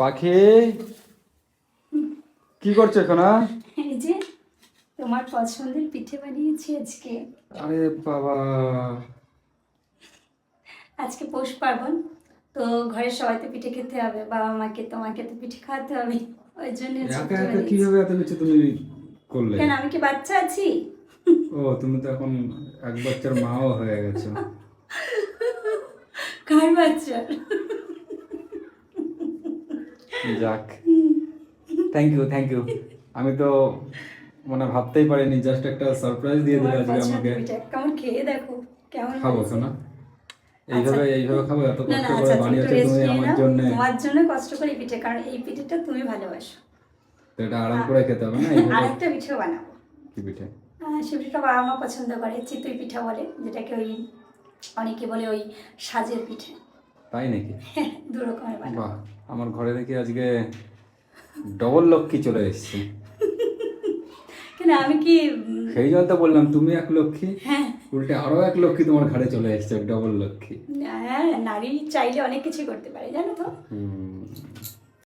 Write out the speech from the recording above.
পাখি কি করছো এখন? এই যে তোমার পছন্দের পিঠে বানিয়েছি আজকে। আরে বাবা, আজকে পৌষ পার্বণ, তো ঘরের সবাই তো পিঠে খেতে হবে, বাবা মাকে তোমাকে তো পিঠে খাওয়াতে হবে, ওই জন্য আজকে একা পিঠে একা বানিয়েছি। কিভাবে এত কিছু তুমি করলে? কেন, আমি কি বাচ্চা আছি? ও, তুমি তো এখন এক বাচ্চার মাও হয়ে গেছো। কার বাচ্চা? যাক, থ্যাংক ইউ থ্যাংক ইউ। আমি তো মানে ভাবতেই পারিনি, জাস্ট একটা সারপ্রাইজ দিয়ে দিলে তোমার আজকে আমাকে। পছন্দের পিঠে কেমন, খেয়ে দেখো কেমন খাবো হয়েছে। না? আচ্ছা, এইভাবে খাবো? এত না কষ্ট না, করে আচ্ছা আচ্ছা, একটু বানিয়েছো রেস্ট তুমি নিয়ে আমার নাও। জন্য। তোমার জন্য কষ্ট করে এই পিঠে, কারণ এই পিঠেটা তুমি ভালোবাসো। তো এটা আরাম করে খেতে হবে না আর এইভাবে? একটা পিঠেও বানাবো। কি পিঠে? সে পিঠাটা বাবা মা পছন্দ করে, চিতই পিঠা বলে যেটাকে, ওই অনেকে বলে ওই সাজের পিঠে। তাই নাকি? দু রকমের বানাবো। বাহ, আমার ঘরে দেখি আজকে ডবল লক্ষ্মী চলে এসেছে। কেন, আমি কি সেই জন্য তো বললাম তুমি এক লক্ষ্মী, হ্যাঁ উল্টে আরো এক লক্ষ্মী তোমার ঘরে চলে এসেছে, ডবল লক্ষ্মী। হ্যাঁ, নারী চাইলে অনেক কিছু করতে পারে, জানো তো।